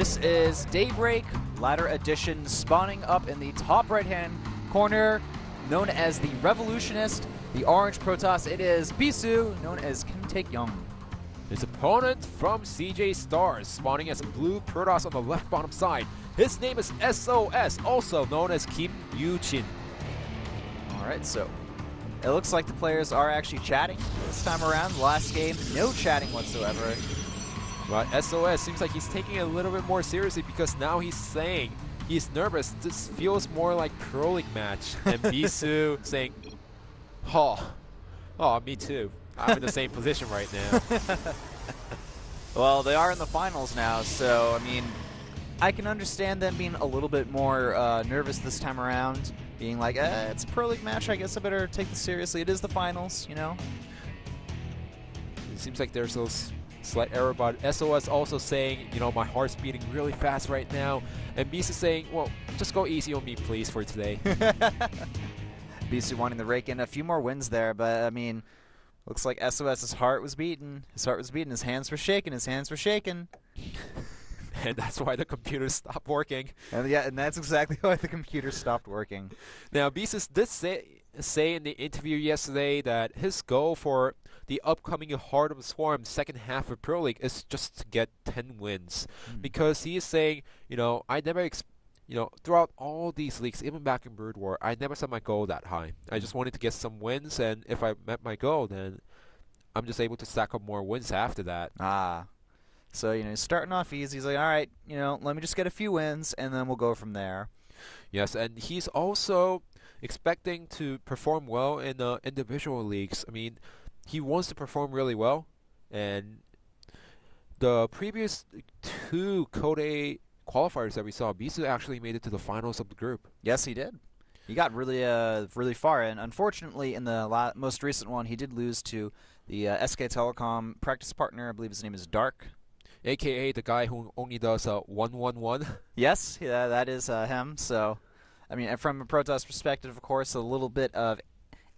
This is Daybreak Ladder Edition spawning up in the top right-hand corner, known as the Revolutionist, the orange Protoss. It is Bisu, known as Kim Taek-young. His opponent from CJ Stars, spawning as a blue Protoss on the left bottom side. His name is sOs, also known as Kim Yoo-jin. Alright, so it looks like the players are actually chatting this time around. The last game, no chatting whatsoever. But sOs seems like he's taking it a little bit more seriously because now he's saying he's nervous. This feels more like ProLeague match. And Bisu saying, oh, me too. I'm in the same position right now. Well, they are in the finals now, so, I mean, I can understand them being a little bit more nervous this time around. Being like, it's a ProLeague match, I guess I better take this seriously. It is the finals, you know? It seems like there's those slight error, but sOs also saying, you know, my heart's beating really fast right now. And Bisu saying, well, just go easy on me, please, for today. Bisu wanting to rake in a few more wins there, but, I mean, looks like sOs's heart was beaten. His heart was beaten. His hands were shaking. His hands were shaking. And that's why the computer stopped working. And yeah, and that's exactly why the computer stopped working. Now, Bisu did say in the interview yesterday that his goal for the upcoming Heart of the Swarm second half of Pro League is just to get 10 wins. Because he is saying, you know, I never, throughout all these leagues, even back in Brood War, I never set my goal that high. I just wanted to get some wins, and if I met my goal, then I'm just able to stack up more wins after that. So, you know, starting off easy, he's like, all right, you know, let me just get a few wins, and then we'll go from there. Yes, and he's also expecting to perform well in individual leagues. I mean, he wants to perform really well, and the previous 2 Code A qualifiers that we saw, Bisu actually made it to the finals of the group. Yes, he did. He got really, really far, and unfortunately, in the most recent one, he did lose to the SK Telecom practice partner. I believe his name is Dark. AKA the guy who only does 1-1-1. Yes, yeah, that is him. So, I mean, from a Protoss perspective, of course, a little bit of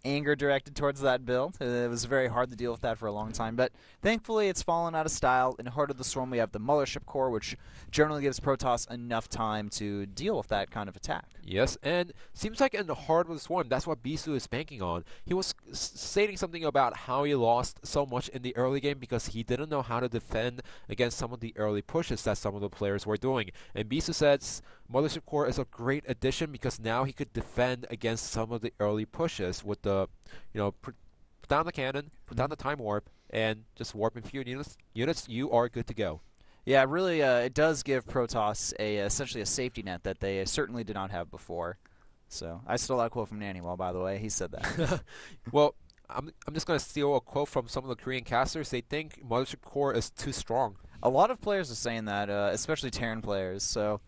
anger directed towards that build. It was very hard to deal with that for a long time, but thankfully it's fallen out of style. In Heart of the Swarm, we have the Mothership Core, which generally gives Protoss enough time to deal with that kind of attack. Yes, and seems like in the Heart of the Swarm, that's what Bisu is banking on. He was stating something about how he lost so much in the early game because he didn't know how to defend against some of the early pushes that some of the players were doing. And Bisu says Mothership Core is a great addition because now he could defend against some of the early pushes with the, put down the cannon, put down the time warp, and just warp in few units, you are good to go. Yeah, really, it does give Protoss essentially a safety net that they certainly did not have before. So I stole that quote from Nannywell, by the way. He said that. Well, I'm just going to steal a quote from some of the Korean casters. They think Mothership Core is too strong. A lot of players are saying that, especially Terran players. So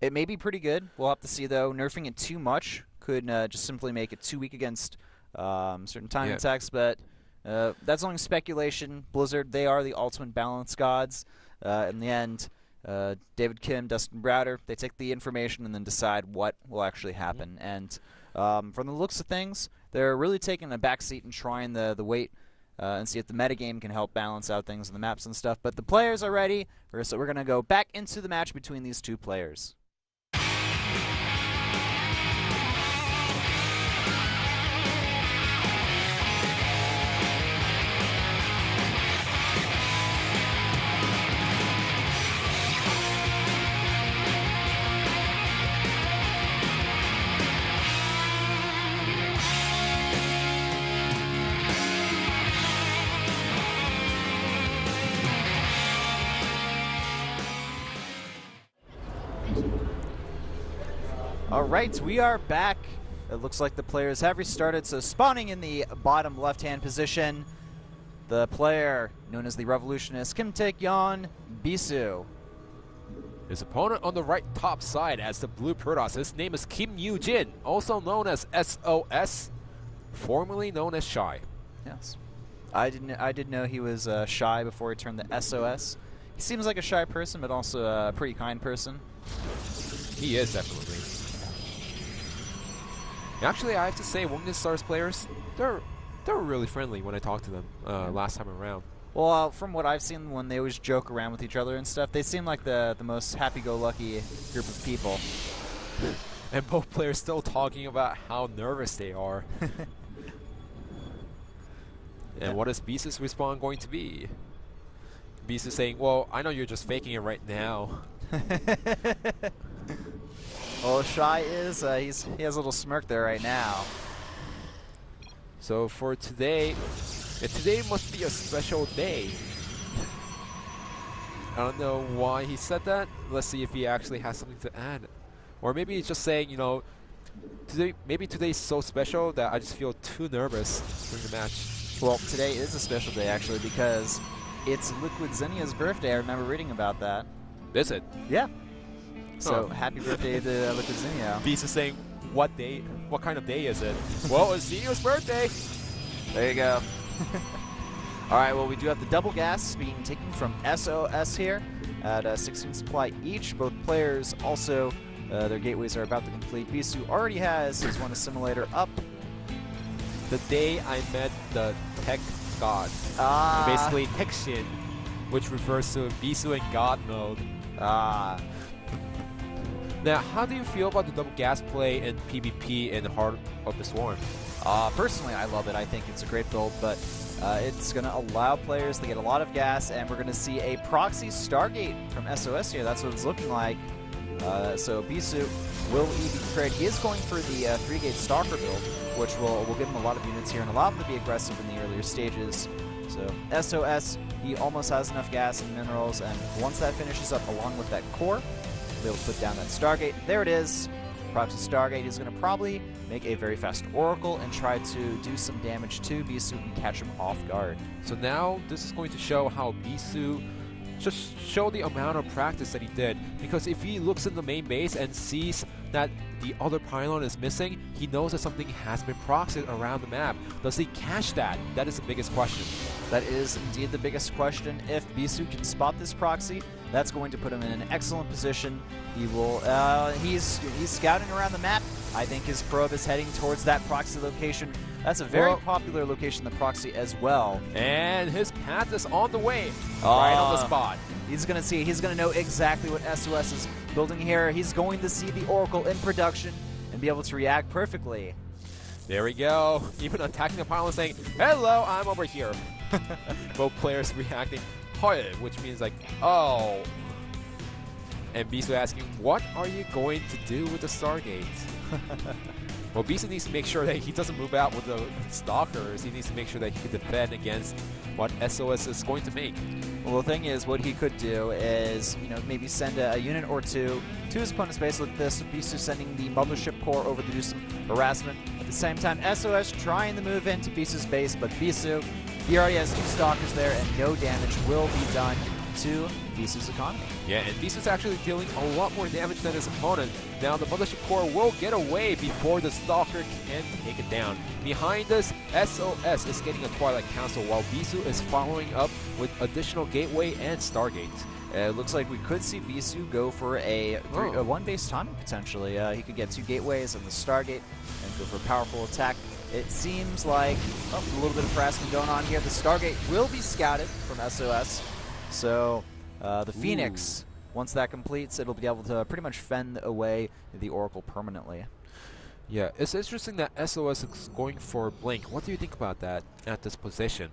it may be pretty good. We'll have to see, though. Nerfing it too much could just simply make it too weak against certain time attacks, but that's only speculation. Blizzard, they are the ultimate balance gods. In the end, David Kim, Dustin Browder, they take the information and then decide what will actually happen. And from the looks of things, they're really taking a backseat and trying the weight and see if the metagame can help balance out things in the maps and stuff. But the players are ready, so we're going to go back into the match between these two players. Alright, we are back. It looks like the players have restarted, so spawning in the bottom left-hand position, the player known as the Revolutionist, Kim Taek-young, Bisu. His opponent on the right top side as the blue Protoss, his name is Kim Yoo-jin, also known as sOs, formerly known as Shy. Yes. I didn't know he was shy before he turned the sOs. He seems like a shy person, but also a pretty kind person. He is, definitely. Actually, I have to say, Winged Stars players, they're really friendly when I talk to them last time around. Well, from what I've seen, when they always joke around with each other and stuff, they seem like the most happy-go-lucky group of people. And both players still talking about how nervous they are. And what is Bisu's response going to be? Bisu saying, well, I know you're just faking it right now. Well, Shy is, he has a little smirk there right now. So for today, today must be a special day. I don't know why he said that. Let's see if he actually has something to add. Or maybe he's just saying, you know, maybe today's so special that I just feel too nervous during the match. Well, today is a special day, actually, because it's Liquid Zinnia's birthday. I remember reading about that. Is it? Yeah. So, happy birthday to Liquid Zinnia. Beast is saying, what day? What kind of day is it? Well, it's Zinnia's birthday. There you go. All right, well, we do have the double gas being taken from sOs here at 16 supply each. Both players also, their gateways are about to complete. Bisu already has his one assimilator up. The day I met the tech god. Basically, Tekshin, which refers to Bisu in god mode. Now, how do you feel about the double gas play in PvP in the Heart of the Swarm? Personally, I love it. I think it's a great build, but it's going to allow players to get a lot of gas, and we're going to see a proxy Stargate from sOs here. That's what it's looking like. So Bisu will be prepared. He is going for the 3-gate Stalker build, which will give him a lot of units here and allow him to be aggressive in the earlier stages. So sOs, he almost has enough gas and minerals, and once that finishes up along with that core, he'll be able to put down that Stargate. There it is. Proxy Stargate. He's going to probably make a very fast Oracle and try to do some damage to Bisu and catch him off guard. So now this is going to show how Bisu just show the amount of practice that he did, because if he looks in the main base and sees that the other pylon is missing, he knows that something has been proxied around the map. Does he catch that? That is the biggest question. That is indeed the biggest question. If Bisu can spot this proxy, that's going to put him in an excellent position. He will, he's scouting around the map. I think his probe is heading towards that proxy location. That's a very popular location, the proxy, as well. And his path is on the way, right on the spot. He's going to see, he's going to know exactly what sOs is building here. He's going to see the Oracle in production and be able to react perfectly. There we go. Even attacking the pylon saying, hello, I'm over here. Both players reacting, "Hoy," which means like, oh. And Bisu asking, what are you going to do with the Stargate? Well, Bisu needs to make sure that he doesn't move out with the Stalkers. He needs to make sure that he can defend against what sOs is going to make. Well, the thing is, what he could do is, you know, maybe send a unit or two to his opponent's base like this. Bisu sending the Mothership Core over to do some harassment. At the same time, sOs trying to move into Bisu's base, but Bisu, he already has 2 Stalkers there, and no damage will be done to Bisu's economy. Yeah, and Bisu's actually dealing a lot more damage than his opponent. Now, the Mothership Core will get away before the Stalker can take it down. Behind this, sOs is getting a Twilight Council, while Bisu is following up with additional Gateway and Stargate. It looks like we could see Bisu go for a 1-base timing, potentially. He could get 2 Gateways and the Stargate and go for a powerful attack. It seems like a little bit of harassment going on here. The Stargate will be scouted from sOs. So the Phoenix, once that completes, it'll be able to pretty much fend away the Oracle permanently. Yeah, it's interesting that sOs is going for Blink. What do you think about that at this position?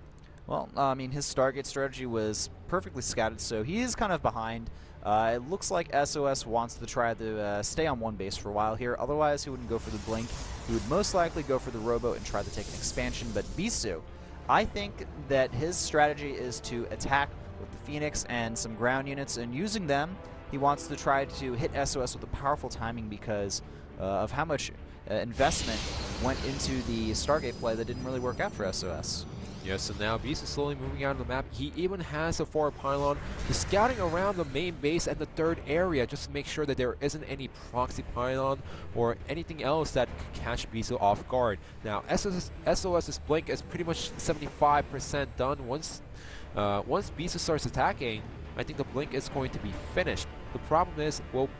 Well, I mean, his Stargate strategy was perfectly scouted, so he is kind of behind. It looks like sOs wants to try to stay on 1 base for a while here. Otherwise, he wouldn't go for the Blink. He would most likely go for the Robo and try to take an expansion. But Bisu, I think that his strategy is to attack with the Phoenix and some ground units, and using them, he wants to try to hit sOs with a powerful timing because of how much investment went into the Stargate play that didn't really work out for sOs. Yeah, so now Beast is slowly moving out of the map. He even has a forward pylon. He's scouting around the main base and the 3rd area just to make sure that there isn't any proxy pylon or anything else that could catch Bisu off guard. Now, sOs's Blink is pretty much 75% done. Once Bisu starts attacking, I think the Blink is going to be finished. The problem is, will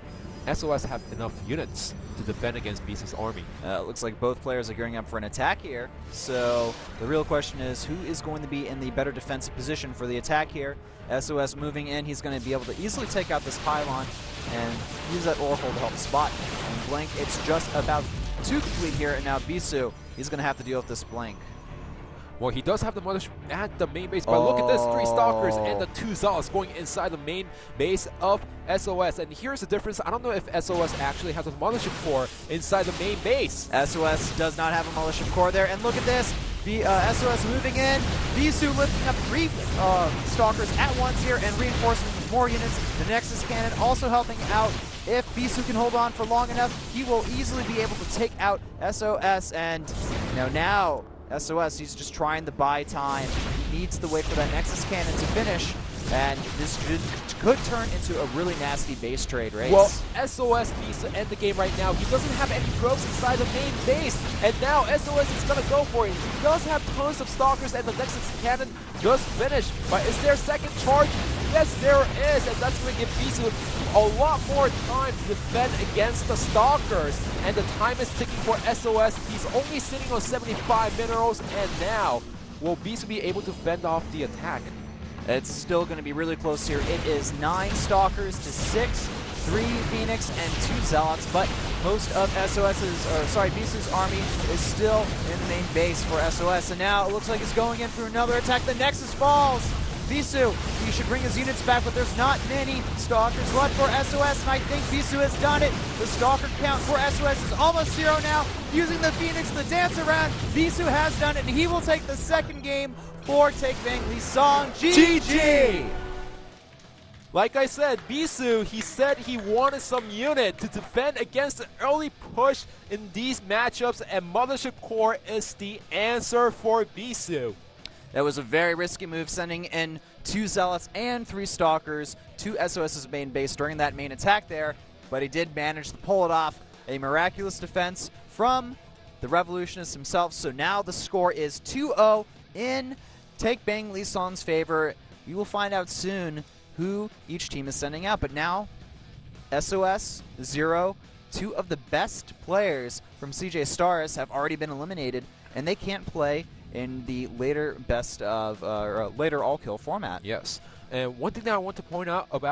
SOS have enough units to defend against Bisu's army. Looks like both players are gearing up for an attack here. So the real question is, who is going to be in the better defensive position for the attack here? SOS moving in, he's going to be able to easily take out this pylon and use that Oracle to help spot. And Blink, it's just about to complete here, and now Bisu, he's going to have to deal with this Blink. Well, he does have the mothership at the main base, but look at this, 3 Stalkers and the 2 Zealots going inside the main base of SOS. And here's the difference. I don't know if SOS actually has a mothership core inside the main base. SOS does not have a mothership core there, and look at this. The SOS moving in, Bisu lifting up 3 Stalkers at once here and reinforcing with more units. The Nexus Cannon also helping out. If Bisu can hold on for long enough, he will easily be able to take out SOS, and now SOS, he's just trying to buy time. He needs to wait for that Nexus Cannon to finish, and this could turn into a really nasty base trade race. Well, SOS needs to end the game right now. He doesn't have any probes inside the main base, and now SOS is going to go for it. He does have tons of Stalkers, and the Nexus Cannon just finished. But is there a second charge? Yes, there is, and that's going to give Bisu a lot more time to defend against the Stalkers. And the time is ticking for SOS. He's only sitting on 75 minerals, and now will Bisu be able to fend off the attack? It's still going to be really close here. It is 9 Stalkers to 6, 3 Phoenix and 2 Zealots, but most of Bisu's army is still in the main base for SOS, and now it looks like he's going in for another attack. The Nexus falls. Bisu, he should bring his units back, but there's not many Stalkers left for SOS, and I think Bisu has done it. The Stalker count for SOS is almost 0 now. Using the Phoenix to dance around, Bisu has done it, and he will take the second game for Take Bang Lee Song. GG! Like I said, Bisu, he said he wanted some unit to defend against the early push in these matchups, and Mothership Core is the answer for Bisu. That was a very risky move, sending in 2 Zealots and 3 Stalkers to SOS's main base during that main attack there, but he did manage to pull it off. A miraculous defense from the Revolutionist himself, so now the score is 2-0 in Take Bang Lee Song's favor. We will find out soon who each team is sending out, but now SOS, 0, 2 of the best players from CJ Stars have already been eliminated, and they can't play in the later later all-kill format. Yes, and one thing that I want to point out about